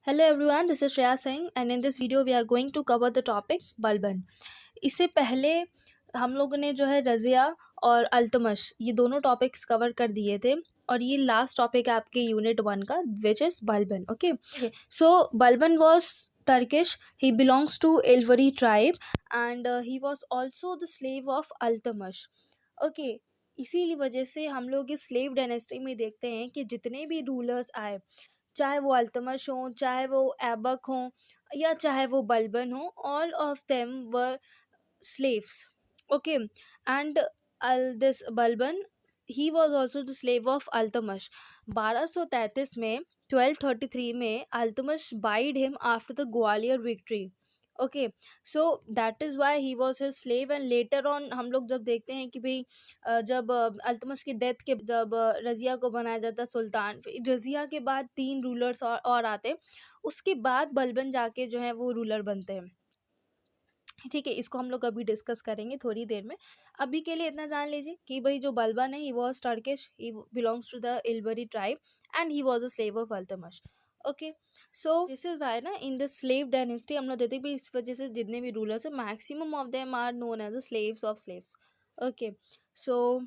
Hello everyone, this is Shreya Singh and in this video we are going to cover the topic Balban. इससे पहले हम लोगों ने जो है रज़िया और अल्तमश ये दोनों टॉपिक्स कवर कर दिए थे और ये लास्ट टॉपिक है आपके यूनिट 1 का which is Balban. Okay, so Balban was Turkish. He belongs to Ilvari tribe and he was also the slave of Altamash. Okay, इसीलिए वजह से हम लोग इस स्लेव डायनेस्टी में देखते हैं कि जितने भी रूलर्स आए, चाहे वो अल्तमश हों, चाहे वो ऐबक हों या चाहे वो बलबन हों, all of them were slaves. Okay, and this Balban, he was also the slave of Altamash. 1233 में 1233 में Altamash wide him after the Gwalior victory. Okay, so that is why he was his slave and later on हम लोग जब देखते हैं कि भाई जब अल्तमश की डेथ के जब रज़िया को बनाया जाता सुल्तान, फिर रज़िया के बाद 3 रूलर्स और आते, उसके बाद बलबन जाके जो है वो रूलर बनते हैं। ठीक है, इसको हम लोग अभी डिस्कस करेंगे थोड़ी देर में। अभी के लिए इतना जान लीजिए कि भाई जो बलबन है, he was Turkish, he belongs to the Ilbari tribe and he was a slave of Altamash. Okay, so this is why ना इन द स्लेव डायनेस्टी हम लोग देते भाई, इस वजह से जितने भी रूलर्स है maximum of them are known as the slaves of slaves. Okay, so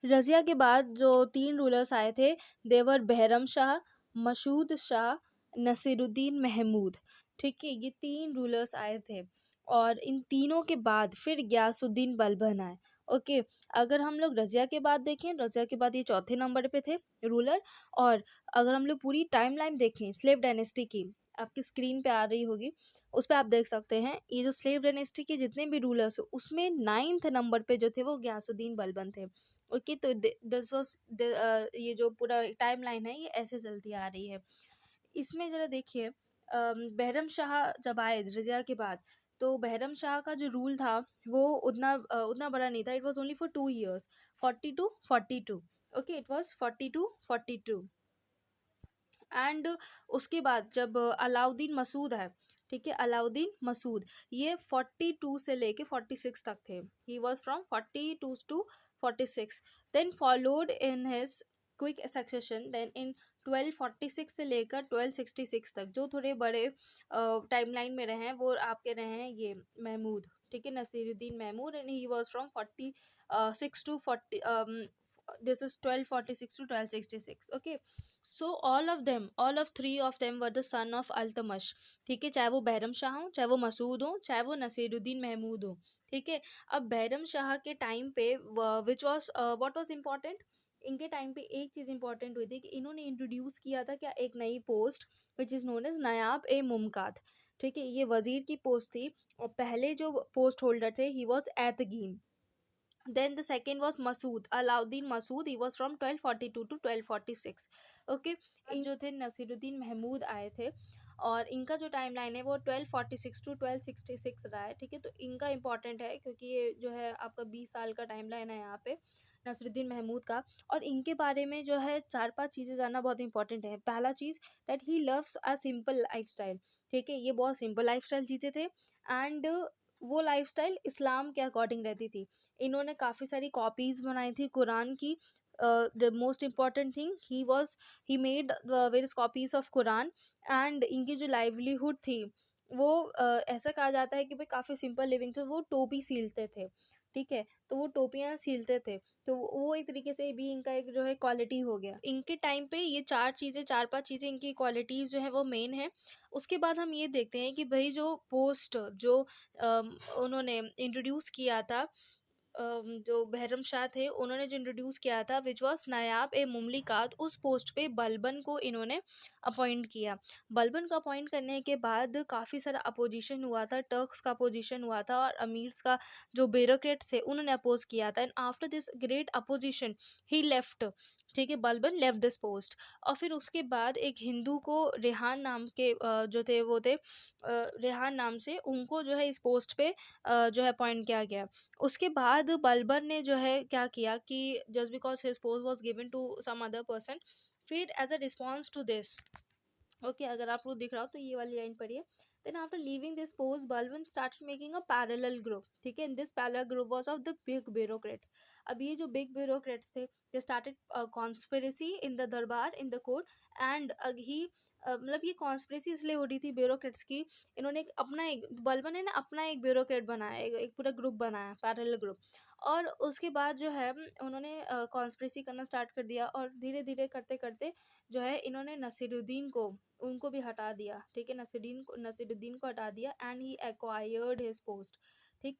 Razia के बाद जो 3 रूलर्स आए थे, देवर बहरम शाह, मसूद शाह, नसीरुद्दीन महमूद। ठीक है, ये 3 रूलर्स आए थे और इन तीनों के बाद फिर गयासुद्दीन बलबन आए। ओके, अगर हम लोग रज़िया के बाद देखें, रज़िया के बाद ये चौथे नंबर पे थे रूलर। और अगर हम लोग पूरी टाइमलाइन देखें स्लेव डायनेस्टी की, आपकी स्क्रीन पे आ रही होगी, उस पर आप देख सकते हैं ये जो स्लेव डायनेस्टी के जितने भी रूलर्स हैं उसमें 9th नंबर पे जो थे वो गयासुद्दीन बलबन थे। ओके, तो दिस वाज ये जो पूरा टाइम लाइन है ये ऐसे चलती आ रही है। इसमें ज़रा देखिए, बहरम शाह जब आए रज़िया के बाद, तो बहरम शाह का जो रूल था वो उतना बड़ा नहीं था। It was only for 2 years, 40 to 42। Okay, it was 40 to 42 and उसके बाद जब अलाउद्दीन मसूद है, ठीक है, अलाउद्दीन मसूद ये 42 से लेके 46 तक थे। He was from 42 to 46, then followed in his quick succession. Then in 1246 से लेकर 1266 तक जो थोड़े बड़े टाइमलाइन में रहे हैं वो आपके रहे हैं ये महमूद। ठीक है, Nasiruddin Mahmud and he was from 46 to 40, this is 1246 to 1266। okay, so all of three of them were the son of Altamash. ठीक है, चाहे वो बहरम शाह हो, चाहे वो मसूद हो, चाहे वो नसीरुद्दीन महमूद हो। ठीक है, अब बहरम शाह के टाइम पे which was what was important, इनके टाइम पे एक चीज़ इंपॉर्टेंट हुई थी कि इन्होंने इंट्रोड्यूस किया था क्या, एक नई post which is known as Naib e Mamlakat. ठीक है, ये वजीर की पोस्ट थी और पहले जो पोस्ट होल्डर थे he was Aitigin. Then the second was Masood, Alauddin Masood. He was from 1242 to 1246। Okay, इन जो थे नसीरुद्दीन महमूद आए थे और इनका जो टाइम लाइन है वो 1246 टू 1266 रहा है। ठीक है, तो इनका इंपॉर्टेंट है क्योंकि ये जो है आपका 20 साल का टाइम लाइन है यहाँ पे नसरुद्दीन महमूद का। और इनके बारे में जो है 4-5 चीज़ें जानना बहुत इंपॉर्टेंट है। पहला चीज़, that he loves a simple lifestyle. ठीक है, ये बहुत सिंपल लाइफस्टाइल जीते थे एंड वो लाइफस्टाइल इस्लाम के अकॉर्डिंग रहती थी। इन्होंने काफ़ी सारी कॉपीज़ बनाई थी कुरान की। The most important thing, he made various copies of Quran and इनकी जो लाइवलीहुड थी वो ऐसा कहा जाता है कि भाई काफ़ी सिंपल लिविंग थी। वो टोपी सीलते थे। ठीक है, तो वो टोपियाँ सीलते थे, तो वो एक तरीके से भी इनका एक जो है क्वालिटी हो गया। इनके टाइम पे ये 4-5 चीज़ें इनकी क्वालिटीज़ जो है वो मेन है। उसके बाद हम ये देखते हैं कि भाई जो पोस्ट जो उन्होंने इंट्रोड्यूस किया था, जो बहरम शाह थे उन्होंने जो इंट्रोड्यूस किया था विच वॉज नायाब ए मुमलिकात, उस पोस्ट पे बलबन को इन्होंने अपॉइंट किया। बलबन को अपॉइंट करने के बाद काफ़ी सारा अपोजिशन हुआ था, टर्क्स का अपोजिशन हुआ था और अमीर्स का जो ब्यूरोक्रेट्स थे उन्होंने अपोज किया था and after this great opposition he left. ठीक है, बलबन लेफ्ट दिस पोस्ट और फिर उसके बाद एक हिंदू को रेहान नाम के जो थे वो थे रेहान नाम से, उनको जो है इस पोस्ट पे जो है अपॉइंट किया गया। उसके बाद बलबन ने जो है क्या किया कि just because his post was given to some other person, फिर as a response to this, okay, अगर आपको दिख रहा हो तो ये वाली लाइन पढ़िए, Then after leaving this post, Balban started making a parallel group. ठीक है, and this parallel group was of the big bureaucrats. अब ये जो big bureaucrats थे, they started a conspiracy in the दरबार in the court, and he मतलब ये conspiracy इसलिए हो रही थी ब्यूरोक्रेट्स की, इन्होंने एक बलबन ने ना अपना एक ब्यूरोक्रेट बनाया, एक पूरा ग्रुप बनाया, पैरेलल ग्रुप। और उसके बाद जो है उन्होंने कॉन्स्पिरेसी करना स्टार्ट कर दिया, और धीरे धीरे करते करते जो है इन्होंने नसीरुद्दीन को उनको भी हटा दिया। ठीक है, नसीरुद्दीन को हटा दिया, and he acquired his post. ठीक,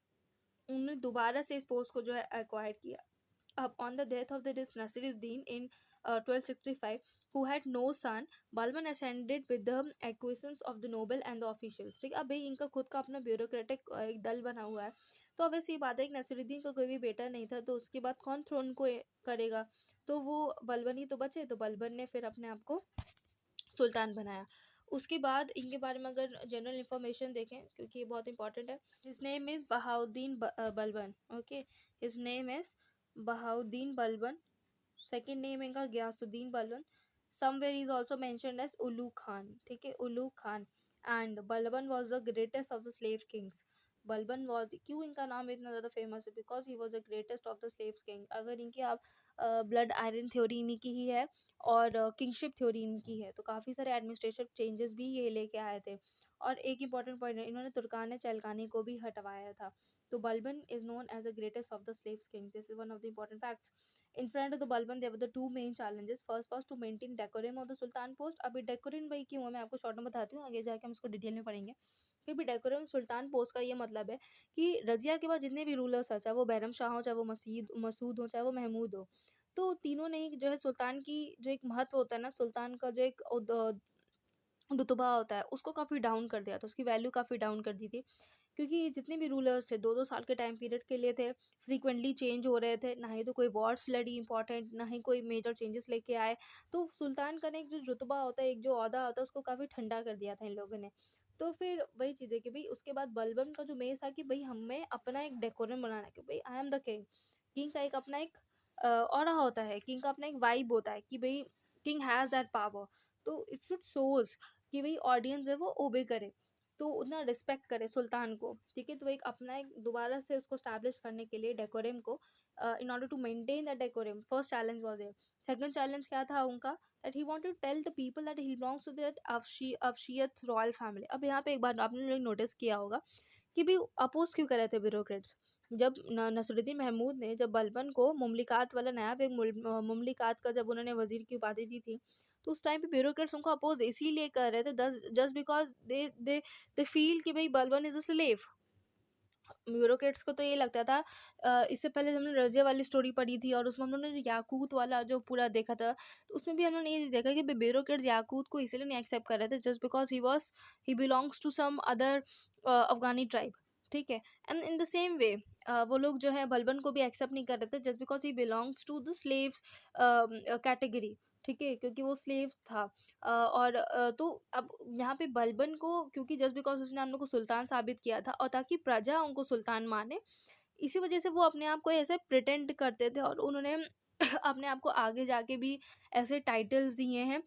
उन्होंने दोबारा से इस पोस्ट को जो है एक्वायर किया। अब on the death of this Nasiruddin in 1265, who had no son, Balban ascended with the acquiescence of the noble and the officials। ठीक है, अब भाई इनका खुद का अपना ब्यूरोक्रेटिक एक दल बना हुआ है, तो अब ऐसी बात है कि नसीरुद्दीन का कोई भी बेटा नहीं था, तो उसके बाद कौन थ्रोन को करेगा, तो वो बलबन ही तो बचे, तो बलबन ने फिर अपने आप को सुल्तान बनाया। उसके बाद इनके बारे में अगर जनरल इन्फॉर्मेशन देखें, क्योंकि ये बहुत इंपॉर्टेंट है, his name is Bahauddin Balban. Okay, his name is Bahauddin Balban. Second name इनका Ghiyasuddin Balban. Somewhere is also mentioned as Ulugh Khan. ठीक है, Ulugh Khan. And Balban was the greatest of the slave kings. Balban was, क्यों इनका नाम इतना ज़्यादा फेमस है, because he was the greatest of the slave king. अगर इनकी आप ब्लड आयरन थ्योरी इन्हीं की ही है, और किंगशिप थ्योरी इनकी है, तो काफ़ी सारे एडमिनिस्ट्रेटिव चेंजेस भी ये लेके आए थे। और एक इंपॉर्टेंट पॉइंट है, इन्होंने तुर्कान चैलकानी को भी हटवाया था। तो Balban is known as the greatest of the slaves king. This is one of the important facts. In front of the Balban, there were the two main challenges. First was to maintain decorum of the Sultan post. अभी decorum भाई क्यों है, मैं आपको short में बताती हूँ, आगे जाके हम इसको डिटेल में पढ़ेंगे। कि भी डेकोरम सुल्तान पोस्ट का ये मतलब है कि रजिया के बाद जितने भी रूलर्स हैं, चाहे वो बैरम शाह हो, चाहे वो मसूद हो, चाहे वो महमूद हो, तो तीनों ने जो है सुल्तान की जो एक महत्व होता है ना, सुल्तान का जो एक रुतबा होता है, उसको काफ़ी डाउन कर दिया था, उसकी वैल्यू काफ़ी डाउन कर दी थी। क्योंकि जितने भी रूलर्स थे 2-2 साल के टाइम पीरियड के लिए थे, फ्रीक्वेंटली चेंज हो रहे थे, ना ही तो कोई वॉर्स लड़ी इंपॉर्टेंट, ना ही कोई मेजर चेंजेस लेके आए। तो सुल्तान का ना एक जो रुतबा होता है, एक जो ओहदा होता है, उसको काफ़ी ठंडा कर दिया था इन लोगों ने। तो फिर वही चीज़ है कि भई उसके बाद बलबन का जो मेज़ था कि भई हमें अपना एक डेकोरम बनाना है, कि भई I am the king. King का एक अपना एक ऑरा होता है, किंग का अपना एक वाइब होता है कि भई किंग हैज़ दैट पावर। तो इट शुड शोज़ कि भई ऑडियंस है वो ओबे करे, तो उतना रिस्पेक्ट करे सुल्तान को। ठीक है, तो एक अपना एक दोबारा से उसको स्टैब्लिश करने के लिए डेकोरम को, in order to maintain the decorum, first challenge was there. Second challenge क्या था उनका, that he wanted to tell the people that he belongs to that अफशियत रॉयल फैमिली। अब यहाँ पे एक बार आपने लोग नोटिस किया होगा कि भी अपोज क्यों कर रहे थे ब्यूरोक्रेट्स। जब नसरुद्दीन महमूद ने जब बलबन को मुमलिकात वाला नया पे मुमलिकात का जब उन्होंने वजीर की उपाधि दी थी, तो उस टाइम पे ब्यूरोक्रेट्स उनको अपोज इसीलिए कर रहे थे, जस्ट बिकॉज दे फील कि भाई Balban is a slave. Bureaucrats को तो ये लगता था, इससे पहले हमने रजिया वाली स्टोरी पढ़ी थी, और उसमें हम लोगों ने जो याकूत वाला जो पूरा देखा था, तो उसमें भी हम लोगों ने ये देखा कि ब्यूरोक्रेट्स याकूत को इसलिए नहीं एक्सेप्ट कर रहे थे, just because he belongs to some other Afghani tribe. ठीक है, and in the same way वो लोग जो है बलबन को भी एक्सेप्ट नहीं कर रहे थे, just because he belongs to the slaves category. ठीक है, क्योंकि वो स्लेव था। और तो अब यहाँ पे बलबन को, क्योंकि जस्ट बिकॉज उसने हम लोग को सुल्तान साबित किया था, और ताकि प्रजा उनको सुल्तान माने, इसी वजह से वो अपने आप को ऐसे प्रिटेंड करते थे, और उन्होंने अपने आप को आगे जाके भी ऐसे टाइटल्स दिए हैं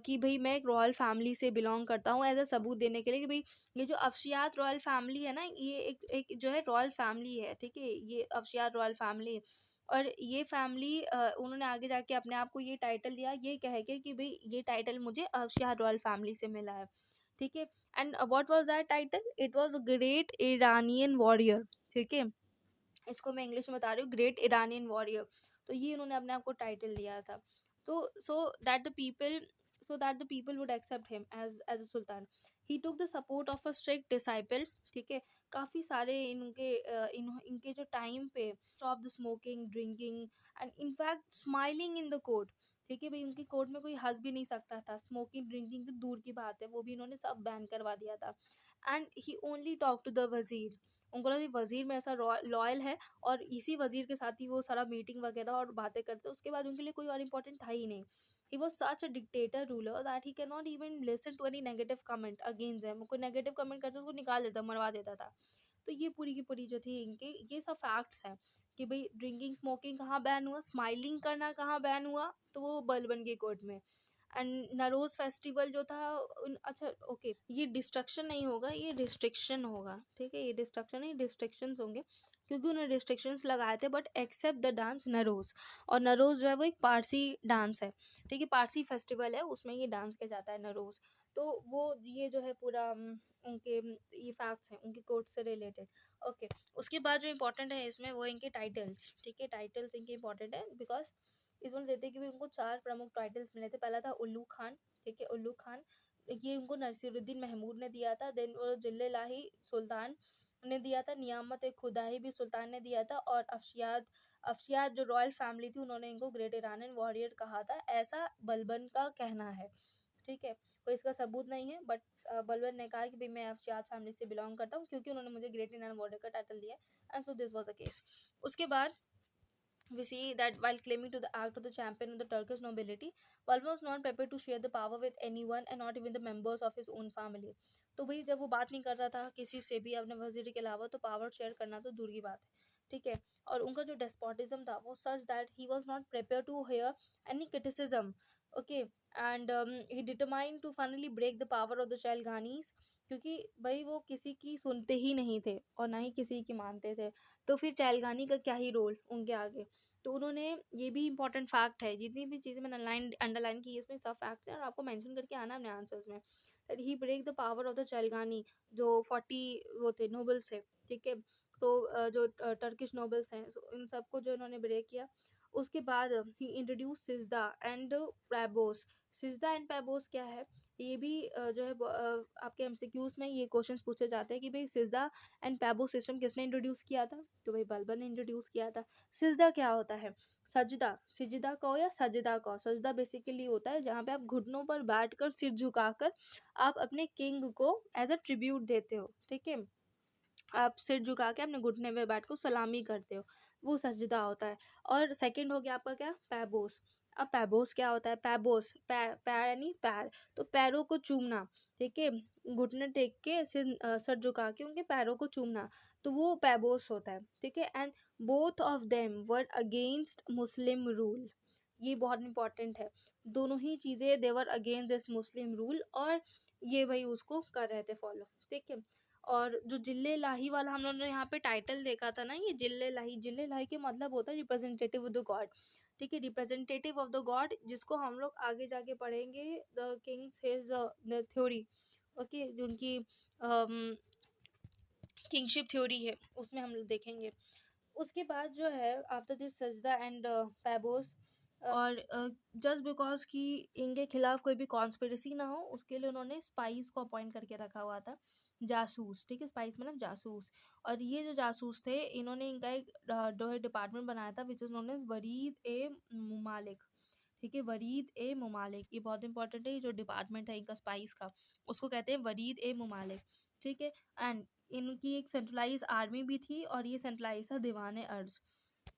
कि भाई मैं एक रॉयल फैमिली से बिलोंग करता हूँ, एज अ सबूत देने के लिए कि भाई ये जो अफशियात रॉयल फैमिली है ना, ये एक जो है रॉयल फैमिली है। ठीक है, ये अफशियात रॉयल फैमिली, और ये फैमिली उन्होंने आगे जाके अपने आप को ये टाइटल दिया, ये कह के कि भाई ये टाइटल मुझे अफशियात रॉयल फैमिली से मिला है। ठीक है, and what was that title, it was great Iranian warrior. ठीक है, इसको मैं इंग्लिश में बता रही हूँ, ग्रेट इरानियन वॉरियर। तो ये उन्होंने अपने आप को टाइटल दिया था। तो so that the people would accept him as a sultan, he took the support of a strict disciple. ठीक है, काफ़ी सारे इनके जो टाइम पे stop the smoking, drinking, and in fact smiling in the court. ठीक है भाई, उनकी कोर्ट में कोई हंस भी नहीं सकता था, स्मोकिंग ड्रिंकिंग तो दूर की बात है, वो भी इन्होंने सब बैन करवा दिया था। And he only talk to the wazir, उनको लगा कि वजीर में ऐसा लॉयल है, और इसी वजीर के साथ ही वो सारा मीटिंग वगैरह और बातें करते, उसके बाद उनके लिए कोई और इम्पोर्टेंट था ही नहीं। He was such a dictator ruler that he can not even listen to any negative comment against them. कोई नेगेटिव कमेंट करते उसको निकाल देता, मरवा देता था। तो ये पूरी की पूरी जो थी इनके, ये सब फैक्ट्स हैं कि भाई ड्रिंकिंग स्मोकिंग कहाँ बैन हुआ, स्माइलिंग करना कहाँ बैन हुआ, तो वो बलबन की कोर्ट में। एंड नरोज फेस्टिवल जो था अच्छा ओके, ये डिस्ट्रक्शन नहीं होगा, ये रिस्ट्रिक्शन होगा, ठीक है, ये डिस्ट्रक्शन नहीं, रिस्ट्रिक्शंस होंगे, क्योंकि उन्होंने रिस्ट्रिक्शंस लगाए थे, बट एक्सेप्ट द डांस नरोज। और नरोज जो है वो एक पारसी डांस है, ठीक है, पारसी फेस्टिवल है, उसमें ये डांस किया जाता है नरोज। तो वो ये जो है पूरा उनके ये फैक्ट्स हैं उनकी कोर्ट से रिलेटेड। ओके, उसके बाद जो इंपॉर्टेंट है इसमें वो इनके टाइटल्स, ठीक है, टाइटल्स इनके इंपॉर्टेंट है बिकॉज इसमें देते हैं कि भाई उनको 4 प्रमुख टाइटल्स मिले थे। पहला था उल्लू खान, ठीक है, उल्लू खान, ये उनको नसीरुद्दीन महमूद ने दिया था। देन वो जिले लाही सुल्तान ने दिया था, नियामत एक खुदाई भी सुल्तान ने दिया था, और अफशियाद, अफशियाद जो रॉयल फैमिली थी उन्होंने इनको ग्रेट ईरानियन वॉरियर कहा था, ऐसा बलबन का कहना है, ठीक है, कोई इसका सबूत नहीं है, बट बलबन ने कहा कि भाई मैं अफशियाद फैमिली से बिलोंग करता हूँ क्योंकि उन्होंने मुझे ग्रेट ईरानियन वॉरियर का टाइटल दिया, and so this was the case. उसके बाद we see that while claiming to the act of the champion of the Turkish nobility, Balban was not prepared to share the power with anyone and not even the members of his own family. तो भाई जब वो बात नहीं करता था किसी से भी अपने वजीर के अलावा, तो पावर शेयर करना तो दूर की बात है, ठीक है। और उनका जो डेस्पोटिज्म था वो such that he was not prepare to hear any criticism, okay, and he determined to finally break the power of the Chahalganis, क्योंकि भाई वो किसी की सुनते ही नहीं थे और ना ही किसी की मानते थे, तो फिर चैलगानी का क्या ही रोल उनके आगे। तो उन्होंने, ये भी इंपॉर्टेंट फैक्ट है, जितनी भी चीज़ें मैंने अंडरलाइन की इसमें सब फैक्ट्स हैं और आपको मेंशन करके आना अपने आंसर्स में, that he break the power of the Chahalgani, जो 40 वो थे नोबल्स थे, ठीक है, तो जो टर्किश नोबल्स हैं, so इन सबको जो इन्होंने ब्रेक किया। उसके बाद ही इंट्रोड्यूस सिजदा एंड पैबोस। सिजदा एंड पैबोस क्या है, ये भी जो है आपके एमसीक्यूज में ये क्वेश्चंस पूछे जाते हैं कि भाई सिजदा एंड पैबो सिस्टम किसने इंट्रोड्यूस किया था, तो भाई बलबन ने इंट्रोड्यूस किया था। सिजदा क्या होता है, सजदा, सिजदा कहो या सजदा कहो, सजदा बेसिकली होता है जहाँ पे आप घुटनों पर बैठकर सिर झुकाकर आप अपने किंग को एज अ ट्रिब्यूट देते हो, ठीक है, आप सिर झुका के अपने घुटने में बैठ कर सलामी करते हो, वो सजदा होता है। और सेकंड हो गया आपका क्या, पैबोस। अब पैबोस क्या होता है, पैबोस पैर यानी पैर, तो पैरों को चूमना, ठीक है, घुटने टेक के सर झुका के उनके पैरों को चूमना, तो वो पैबोस होता है, ठीक है। And both of them were against Muslim rule, ये बहुत इंपॉर्टेंट है, दोनों ही चीज़ें देवर अगेंस्ट दिस मुस्लिम रूल, और ये भाई उसको कर रहे थे फॉलो, ठीक है। और जो जिले लाही वाला हम लोगों ने यहाँ पे टाइटल देखा था ना, ये जिले लाही, जिले लाही के मतलब होता है रिप्रेजेंटेटिव ऑफ द गॉड, ठीक है, रिप्रेजेंटेटिव ऑफ द गॉड, जिसको हम लोग आगे जाके पढ़ेंगे the Kings his theory, okay, जो उनकी किंगशिप थ्योरी है उसमें हम लोग देखेंगे। उसके बाद जो है आफ्टर दिस सजदा एंड पैबोस, और जस्ट बिकॉज कि इनके खिलाफ कोई भी कॉन्स्पिरेसी ना हो, उसके लिए उन्होंने स्पाइस को अपॉइंट करके रखा हुआ था, जासूस, ठीक है, स्पाइस मतलब जासूस। और ये जो जासूस थे इन्होंने इनका एक जो है डिपार्टमेंट बनाया था विच इज नोन एज वरीद ए मुमालिक, ठीक है, वरीद ए मुमालिक, ये बहुत इंपॉर्टेंट है, ये जो डिपार्टमेंट है इनका स्पाइस का, उसको कहते हैं वरीद ए मुमालिक, ठीक है। एंड इनकी एक सेंट्रलाइज आर्मी भी थी और ये सेंट्रलाइज था दीवाने अर्ज,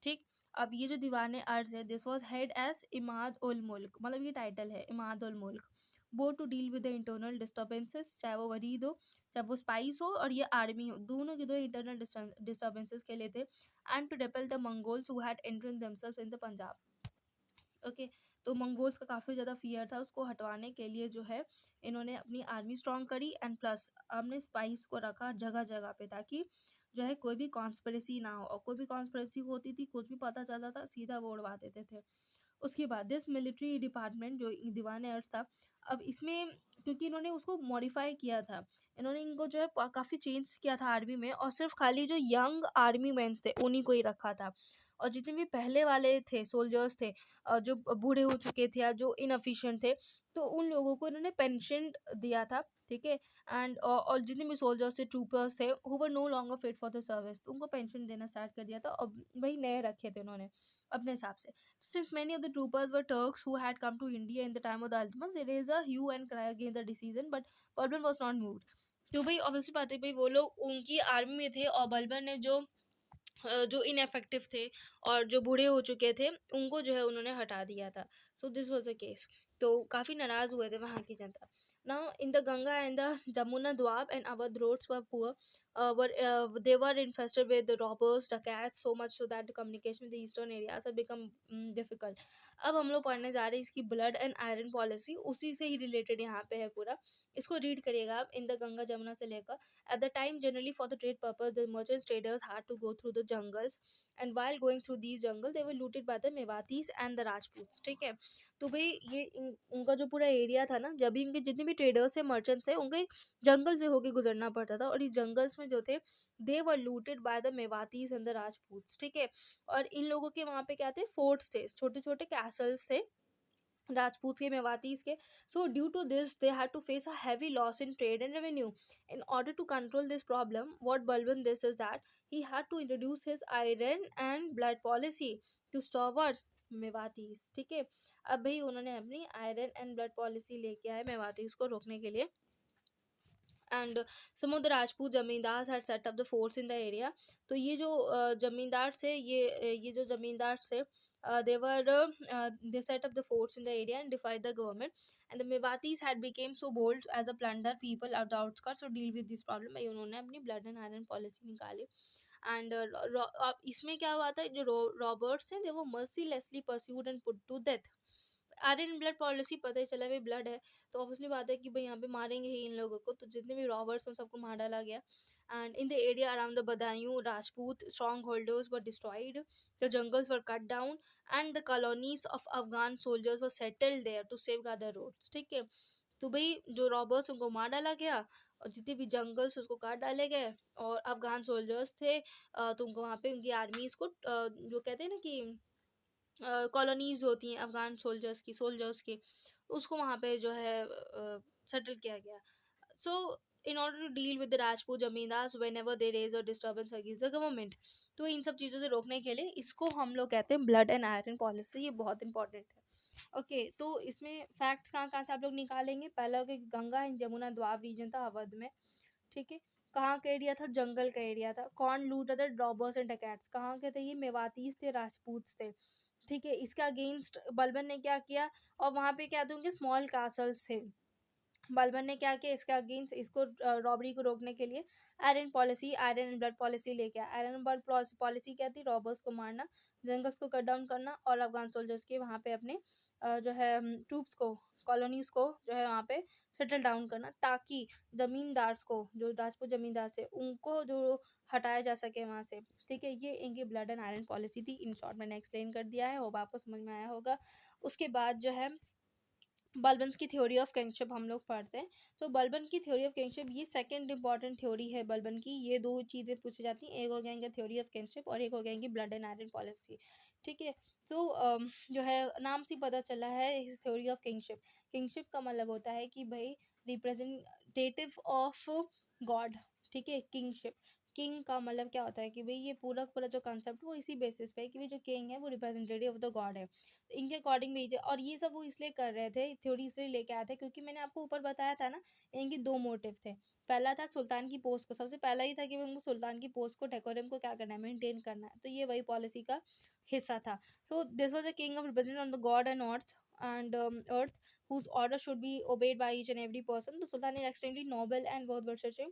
ठीक। अब ये जो दीवाने अर्ज है this was head as Imad ul Mulk, मतलब ये टाइटल है इमाद उल मुल्क, वो to deal with the internal disturbances, चाहे वो वरीद हो चाहे वो स्पाइस हो और ये आर्मी हो, दोनों के दो इंटरनल डिस्टर्बेंसेस के लिए थे, and to repel the Mongols who had entrenched themselves in the Punjab, okay. तो मंगोल्स का काफ़ी ज़्यादा फियर था, उसको हटवाने के लिए जो है इन्होंने अपनी आर्मी स्ट्रॉन्ग करी, एंड प्लस हमने स्पाइस को रखा जगह जगह पे, ताकि जो है कोई भी कॉन्स्पिरेसी ना हो, और कोई भी कॉन्स्पिरेसी होती थी, कुछ भी पता चलता था, सीधा वो उड़वा देते थे। उसके बाद दिस मिलिट्री डिपार्टमेंट जो दीवान अर्ज था, अब इसमें क्योंकि इन्होंने उसको मॉडिफाई किया था, इन्होंने इनको जो है काफ़ी चेंज किया था आर्मी में, और सिर्फ खाली जो यंग आर्मी मैंस थे उन्हीं को ही रखा था, और जितने भी पहले वाले थे सोल्जर्स थे जो बूढ़े हो चुके थे या जो इनएफिशिएंट थे, तो उन लोगों को इन्होंने पेंशन दिया था, ठीक है। एंड और जितने भी सोल्जर्स थे, ट्रूपर्स थे, who were no longer fit for the service, उनको पेंशन देना स्टार्ट कर दिया था, और वही नए रखे थे उन्होंने अपने हिसाब से। Since many of the troopers were Turks who had come to India in the time of the Ottomans, there is a hue and cry against the decision, but Balban was not moved. तो भाई obviously बात है भाई, वो लोग उनकी army में थे और बलबन ने जो इनएफेक्टिव थे और जो बूढ़े हो चुके थे उनको जो है उन्होंने हटा दिया था। So this was the case. तो काफ़ी नाराज़ हुए थे वहाँ की जनता। Now in the Ganga and the Jamuna doab and Awadh roads were poor, they were infested with the robbers, dacoits, so much so that the communication with the eastern areas had become difficult. अब हम लोग पढ़ने जा रहे हैं इसकी ब्लड एंड आयरन पॉलिसी, उसी से ही रिलेटेड यहाँ पे है पूरा। इसको रीड करिएगा आप, इन द गंगा जमुना से लेकर। At the time generally for the trade purpose the merchants traders had to go through the jungles, and while going through these jungle they were looted by the Mewatis and the Rajputs. ठीक है, तो भाई ये उनका जो पूरा एरिया था ना, जब भी इनके जितने भी ट्रेडर्स है, मर्चेंट्स है, उनके जंगल से होके गुजरना पड़ता था, और इस जंगल्स में जो थे they were looted by the Mewatis and the Rajputs. ठीक है, और इन लोगों के वहाँ पे क्या थे, फोर्ट्स थे, छोटे छोटे कैसल्स थे राजपूत के, मेवातीस के। So due to this they had to face a heavy loss in trade and revenue. In order to control this problem what Balban this is that he had to introduce his iron and blood policy to stop what, Mewatis. ठीक है, अब भाई उन्होंने अपनी iron and blood policy लेके आए मेवातीस को रोकने के लिए। And some of the Rajput zamindar had set up the force in the area. तो ये जो जमींदार से ये जो जमींदार से they were they set up the forts in the area and defied the government, and the Mewatis had became so bold as a plunder people at the outskirts to deal with this problem। भाई उन्होंने अपनी blood and iron policy निकाली। And इसमें क्या हुआ था, जो robbers थे वो mercilessly pursued and put to death. Iron blood policy पता ही चला भाई ब्लड है, तो ऑब्वियसली बात है कि भाई यहाँ पे मारेंगे ही इन लोगों को, तो जितने भी रॉबर्ट्स हैं सबको मार डाला गया। And in the area around the Badaun Rajput strong holders were destroyed, the jungles were cut down, and the colonies of Afghan soldiers were settled there to save the roads. ठीक है, तो भाई जो रॉबर्स उनको मार डाला गया, और जितने भी जंगल्स उसको काट डाले गए, और अफगान सोल्जर्स थे तो उनको वहाँ पे उनकी आर्मीज को जो कहते हैं ना कि कॉलोनीज होती हैं अफगान सोल्जर्स की, उसको वहाँ पे जो है सेटल किया गया। So in order to deal with the Rajput zamindars whenever they raise a disturbance against the government, तो इन सब चीज़ों से रोकने के लिए इसको हम लोग कहते हैं ब्लड एंड आयरन पॉलिसी। ये बहुत इंपॉर्टेंट है। ओके, तो इसमें फैक्ट्स कहाँ कहाँ से आप लोग निकालेंगे। पहला हो गया गंगा एंड जमुना द्वाब रीजन था अवध में। ठीक है, कहाँ का एरिया था, जंगल का एरिया था। कौन लूट रहा था, रॉबर्स एंड डकैट्स। कहाँ के थे ये, मेवातीस थे, राजपूत थे। ठीक है, इसके अगेंस्ट बलबन ने क्या किया, और वहाँ पे क्या थे, उनके स्मॉल कासल्स थे। बलबन ने क्या किया, इसके अगेंस्ट इसको रॉबरी को रोकने के लिए आयरन एंड ब्लड पॉलिसी लेके आया। आयरन एंड ब्लड पॉलिसी क्या थी, रॉबर्स को मारना, जंगल्स को कट डाउन करना, और अफगान सोल्जर्स के वहाँ पे अपने जो है ट्रूप्स को, कॉलोनीज को जो है वहाँ पे सेटल डाउन करना, ताकि जमींदार्स को, जो राजपूत जमींदार से, उनको जो हटाया जा सके वहाँ से। ठीक है, ये इनकी ब्लड एंड आयरन पॉलिसी थी। इन शॉर्ट मैंने एक्सप्लेन कर दिया है, होप आपको समझ में आया होगा। उसके बाद जो है बलबन की थ्योरी ऑफ किंगशिप हम लोग पढ़ते हैं। तो बलबन की थ्योरी ऑफ किंगशिप ये सेकंड इंपॉर्टेंट थ्योरी है बलबन की। ये दो चीज़ें पूछी जाती हैं, एक हो गया इनका थ्योरी ऑफ किंगशिप और एक हो गया इनकी ब्लड एंड आयरन पॉलिसी। ठीक है, तो जो है नाम से पता चला है इस थ्योरी ऑफ किंगशिप। किंगशिप का मतलब होता है कि भाई रिप्रेजेंटेटिव ऑफ गॉड। ठीक है, किंगशिप, किंग का मतलब क्या होता है कि भाई ये पूरा पूरा जो कॉन्सेप्ट वो इसी बेसिस पे है कि भाई जो किंग है वो रिप्रेजेंटेटिव ऑफ द गॉड है। इनके अकॉर्डिंग भी और ये सब वो इसलिए कर रहे थे, थ्योरी इसलिए लेके आए थे, क्योंकि मैंने आपको ऊपर बताया था ना, इनके दो मोटिव थे। पहला था सुल्तान की पोस्ट को, सबसे पहला ही था कि उनको सुल्तान की पोस्ट को, डेकोरम को क्या करना है, मेंटेन करना है। तो ये वही पॉलिसी का हिस्सा था। So this was a king of represent on the God and earth whose order should be obeyed by each and every person. The Sultan is extremely noble and worth worshipping,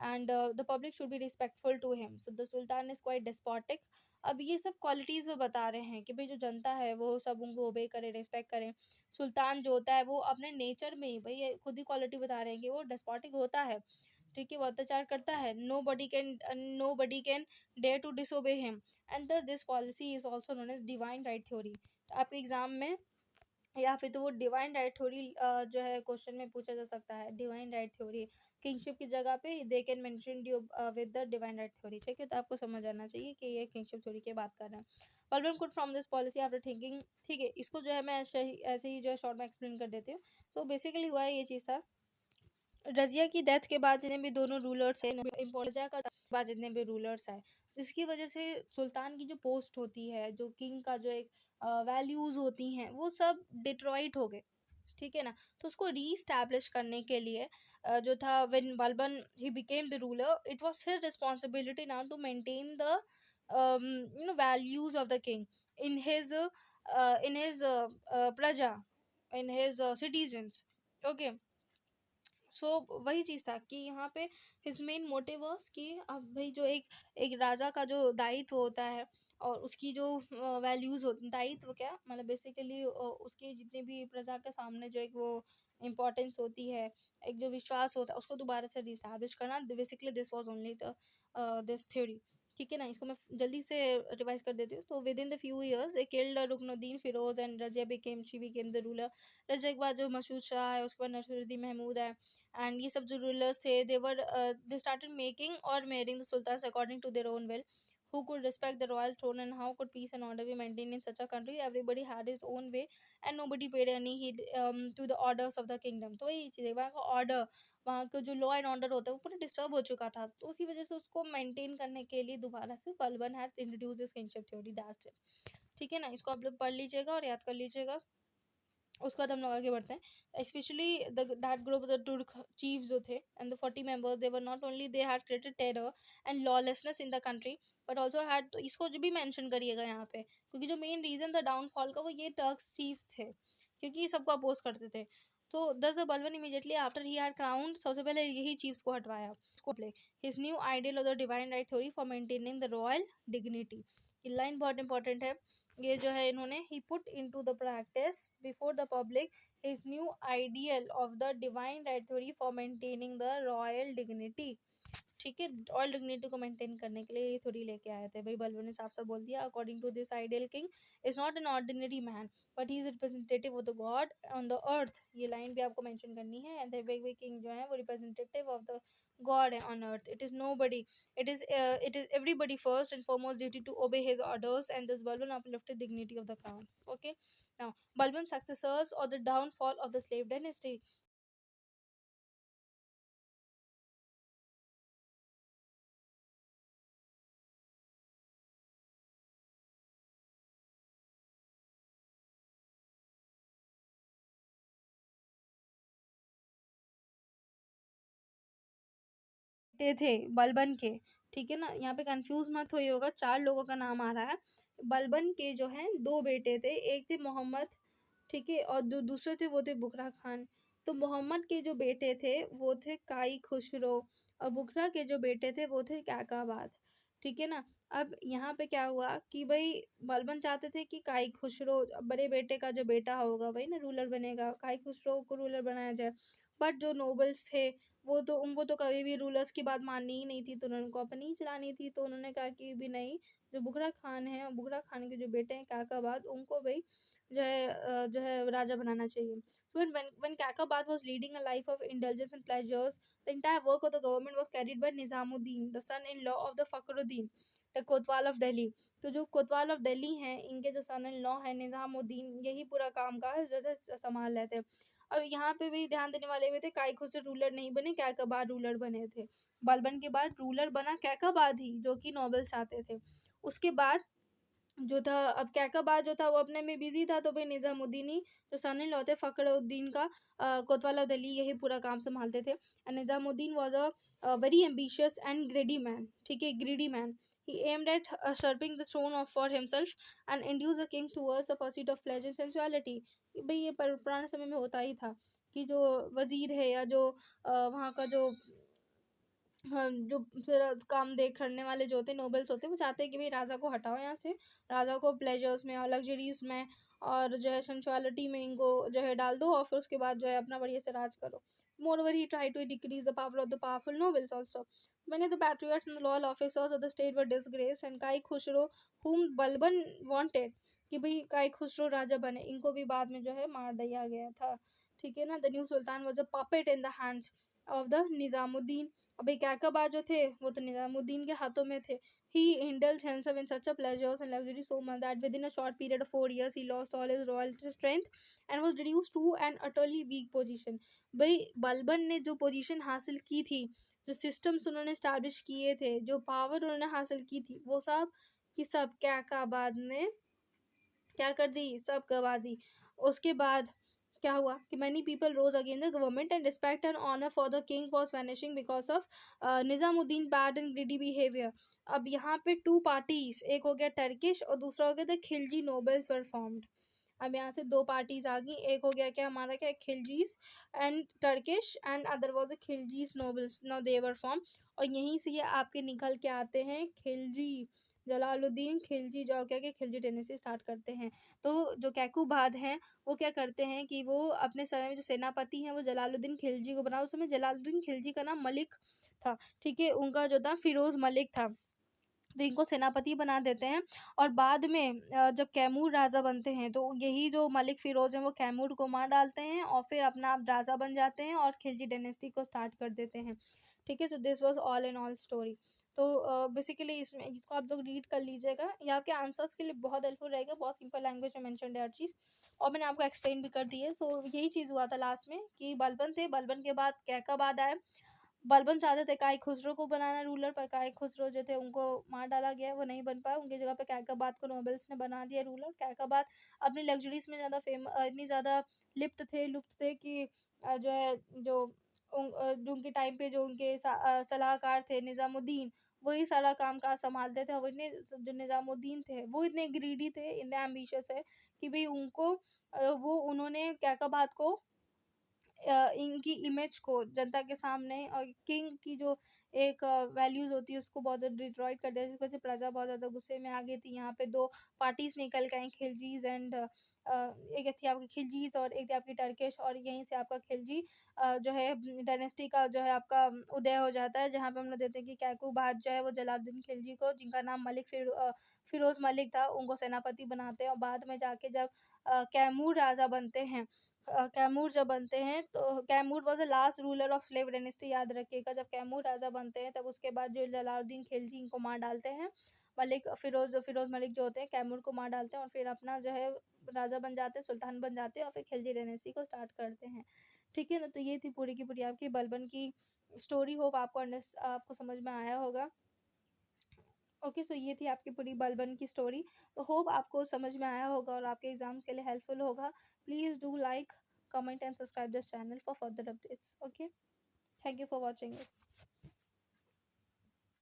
and the public should be respectful to him. So the Sultan is quite despotic. अब ये सब qualities वो बता रहे हैं कि भाई जो जनता है वो सब उनको ओबे करे, रिस्पेक्ट करे। सुल्तान जो होता है वो अपने नेचर में ही, भाई ये खुद ही क्वालिटी बता रहे हैं कि वो डेस्पोटिक होता है। ठीक है, वो अत्याचार करता है। Nobody can dare to disobey him, and this policy is also known as divine right theory. आपके एग्जाम में या फिर तो वो डिवाइन राइट थ्योरी जो है क्वेश्चन में पूछा जा सकता है। डिवाइन राइट थ्योरी किंगशिप की जगह पे they can mention you with the divine right theory. ठीक है, तो आपको समझ आना चाहिए कि ये किंगशिप थ्योरी की बात कर रहे हैं। Balban could from this policy after thinking. ठीक है, इसको जो है मैं ऐसे ही जो है शॉर्ट में एक्सप्लेन कर देती हूँ। तो बेसिकली हुआ ये चीज़ था, रजिया की डेथ के बाद जितने भी दोनों रूलर्स हैं, रजिया का बाद जितने भी रूलर्स आए, जिसकी वजह से सुल्तान की जो पोस्ट होती है, जो किंग का जो एक वैल्यूज होती हैं, वो सब डिट्रॉइट हो गए। ठीक है ना, तो उसको रीस्टैब्लिश करने के लिए जो था, when Balban he became the ruler, it was his responsibility now to maintain the values of the king in his प्रजा। in his citizens. Okay, सो वही चीज़ था कि यहाँ पे हिज मेन मोटिव वॉज कि अब भाई जो एक एक राजा का जो दायित्व होता है और उसकी जो वैल्यूज़ होती दायित्व क्या मतलब बेसिकली उसके जितने भी प्रजा के सामने जो एक वो इम्पोर्टेंस होती है, एक जो विश्वास होता है उसको दोबारा से रिस्टैब्लिश करना। Basically this was only the this theory. ठीक है ना, इसको मैं जल्दी से रिवाइज कर देती हूँ। तो within the few years they killed Ruknuddin Firoz and Razia became she became the ruler. Razia के बाद जो मशहूद शाह है, उसके बाद नसीरुद्दीन महमूद है, एंड ये सब जो रूलर्स थे दे स्टार्टेड मेकिंग और marring the sultans according to their own will, who could respect the royal throne and how could peace and order be maintained in such a country. Everybody had his own way and nobody paid any heed to the orders of the kingdom. तो वही चीज़ है, वहाँ का order, वहाँ का जो law and order होता है वो पूरा डिस्टर्ब हो चुका था, तो उसी वजह से उसको मेंटेन करने के लिए दोबारा से Balban had introduce this kingship theory, that's it. ठीक है ना, इसको आप लोग पढ़ लीजिएगा और याद कर लीजिएगा। उसके बाद हम लोग आगे बढ़ते हैं। Specially the that group the तुर्क चीफ्स जो थे and the 40 members, they were not only they had created terror and lawlessness in the country but also had, तो इसको जो भी मेंशन करिएगा यहाँ पे, क्योंकि जो मेन रीजन था डाउनफॉल का वो ये टर्क्स चीफ्स थे, क्योंकि ये सबको अपोज करते थे। तो thus the Balban immediately after he had crowned, सबसे पहले यही चीफ्स को हटवाया, उसको play his new ideal of the divine right theory for maintaining the royal dignity. ये लाइन बहुत इंपॉर्टेंट है। ये जो है इन्होंने he put into the practice before the public his new ideal of the divine right theory for maintaining the royal dignity। ठीक है, royal dignity को मेंटेन करने के लिए ये थोड़ी लेके आए थे भाई। बलबन ने साफ साफ बोल दिया, according to this ideal king is not an ordinary man but he is representative of the god on the earth. ये लाइन भी आपको मेंशन करनी है। एंड द वे किंग जो है वो रिप्रेजेंटेटिव ऑफ द गॉड है on earth. It is nobody, it is everybody first and foremost duty to obey his orders, and this Balban uplifted dignity of the crown। Okay, now Balban's successors or the downfall of the slave dynasty। बेटे थे बलबन के, ठीक है ना, यहाँ पे confuse मत होइए होगा, चार लोगों का नाम आ रहा है। बलबन के जो हैं दो बेटे थे, एक थे मोहम्मद, ठीक है, और जो दूसरे थे वो थे बुकरा खान। तो मोहम्मद के जो बेटे थे वो थे काई खुसरो, और बुकरा के जो बेटे थे वो थे कैकाबाद। ठीक है ना। अब यहाँ पे क्या हुआ कि भाई बलबन चाहते थे कि काई खुसरो बड़े बेटे का जो बेटा होगा वही ना रूलर बनेगा, काई खुसरो को रूलर बनाया जाए। बट जो नोबल्स थे वो तो उनको तो कभी भी रूलर्स की बात माननी ही नहीं थी, तो उन्होंने को अपनी ही चलानी थी। तो उन्होंने कहा कि भी नहीं, जो बुकरा खान है और बुकरा खान के जो बेटे हैं काकाबाद, उनको भाई जो है राजा बनाना चाहिए। So when Kakabad was leading a life of indulgence and pleasures, the entire work of the government was carried by Nizamuddin, the son-in-law of the Fakhruddin, the Kotwal of Delhi। तो जो कोतवाल ऑफ दिल्ली हैं, इनके जो सन in law है निज़ामुद्दीन, यही पूरा काम काज जो है संभाल रहे थे। अब यहाँ पे भी ध्यान देने वाले हुए थे, कायखुसर रूलर नहीं बने, कैकबाद रूलर बने थे। बलबन के बाद रूलर बना कैकबाद ही, जो कि नोबल चाहते थे। उसके बाद जो था, अब कैकाबाद जो था वो अपने में बिजी था, तो भाई निज़ामुद्दीन ही जो सन इन लॉ थे फ़खरुद्दीन का, कोतवाल दिल्ली, यही पूरा काम संभालते थे। And Nizamuddin was a very ambitious and ग्रेडी man, ठीक है, greedy man. He aimed at usurping the throne of for himself and induced the king towards the pursuit of pleasure and sensuality। भाई ये पुराने समय में होता ही था कि जो वजीर है या जो वहाँ का जो हाँ, जो फिर काम देख करने वाले जो होते हैं नोबल्स होते हैं, वो चाहते हैं कि भाई राजा को हटाओ यहाँ से, राजा को प्लेजर्स में और लग्जरीज में और जो है सेंसुअलिटी में इनको जो है डाल दो, और फिर उसके बाद जो है अपना बढ़िया से राज करो। Moreover, he tried to decrease the power of the powerful nobles also. Many of the patriots and the loyal officers of the state were disgraced, and Kai Khusro, whom Balban wanted कि भाई काई खुसरो राजा बने, इनको भी बाद में जो है मार दिया गया था। ठीक है ना। The new Sultan was a puppet in the hands of the Nizamuddin. अभी कैकबा जो थे वो तो निजामुद्दीन के हाथों में थे। He indulged himself in such a pleasures and luxury so much that within a short period of 4 years he lost all his royal strength and was reduced to an utterly weak position। भाई बलबन ने जो position हासिल की थी, जो systems उन्होंने establish किए थे, जो पावर उन्होंने हासिल की थी, वो सब की सब कैकाबाद ने क्या कर दी, सब गवा दी। उसके बाद क्या हुआ कि many people rose against the government and respect and honor for the king was vanishing because of Nizamuddin bad and greedy behavior। अब यहाँ पे टू पार्टीज, एक हो गया टर्किश और दूसरा हो गया the Khilji nobles were formed. अब यहाँ से दो पार्टीज आ गई, एक हो गया क्या हमारा क्या Khaljis and Turkish and other was Khaljis nobles, now they were form. और यहीं से ये आपके निकल के आते हैं खिलजी, जलालुद्दीन खिलजी जो क्या कि खिलजी डायनेस्टी स्टार्ट करते हैं। तो जो कैकुबाद हैं वो क्या करते हैं कि वो अपने समय में जो सेनापति हैं वो जलालुद्दीन खिलजी को बना, उस समय जलालुद्दीन खिलजी का नाम मलिक था, ठीक है, उनका जो था फिरोज मलिक था, तो इनको सेनापति बना देते हैं। और बाद में जब कैमूर राजा बनते हैं तो यही जो मलिक फिरोज हैं वो कैमूर को मार डालते हैं और फिर अपना आप राजा बन जाते हैं और खिलजी डायनेस्टी को स्टार्ट कर देते हैं, ठीक है। सो this was all in all story. तो बेसिकली इसमें इसको आप लोग रीड कर लीजिएगा, ये आपके आंसर्स के लिए बहुत हेल्पफुल रहेगा, बहुत सिंपल लैंग्वेज में मेंशन है हर चीज़, और मैंने आपको एक्सप्लेन भी कर दी है। सो यही चीज़ हुआ था लास्ट में कि बलबन थे, बलबन के बाद कैकबाद आए। बलबन चाहते थे काई खुसरो को बनाना रूलर, पर काई खुसरो जो थे उनको मार डाला गया, वो नहीं बन पाए, उनकी जगह पे कैकबाद को नोबल्स ने बना दिया रूलर। कैकबाद अपनी लग्जरीज में ज़्यादा इतनी ज़्यादा लुप्त थे कि जो है जो उनके टाइम पे जो उनके सलाहकार थे निज़ामुद्दीन, वही सारा काम काज संभालते थे। और इतने जो निज़ामुद्दीन थे वो इतने ग्रीडी थे, इतने एम्बिशियस है कि भाई उनको वो उन्होंने कैकबाद को इनकी इमेज को जनता के सामने और किंग की जो एक वैल्यूज होती है उसको बहुत ज़्यादा डिट्रॉइट कर दिया, जिस वजह से प्रजा बहुत ज़्यादा गुस्से में आ गई थी। यहाँ पे दो पार्टीज निकल के आई, खिलजीज एंड एक थी आपकी खिलजीज और एक थी आपकी टर्किश, और यहीं से आपका खिलजी जो है डायनेस्टी का जो है आपका उदय हो जाता है, जहाँ पे हम लोग देखते हैं कि कैकूबाद जो है वो जलालुद्दीन खिलजी को, जिनका नाम फिरोज मलिक था, उनको सेनापति बनाते हैं। और बाद में जाके जब कैमूर राजा बनते हैं, कैमूर जब बनते हैं तो Kaimur was the last ruler of slave dynasty, याद रखिएगा। जब कैमूर राजा बनते हैं तब उसके बाद जो जलालुद्दीन खिलजी इनको मार डालते हैं, मलिक फिरोज मलिक जो होते हैं कैमूर को मार डालते हैं और फिर अपना जो है राजा बन जाते हैं, सुल्तान बन जाते हैं और फिर खिलजी डायनेस्टी को स्टार्ट करते हैं, ठीक है ना। तो ये थी पूरी की पूरी आपकी बलबन की स्टोरी, होप आपको समझ में आया होगा। ओके, सो ये थी आपकी पूरी बलबन की स्टोरी। तो होप आपको समझ में आया होगा और आपके एग्जाम के लिए हेल्पफुल होगा। Please do like, comment and subscribe this channel for further updates. Okay, thank you for watching it.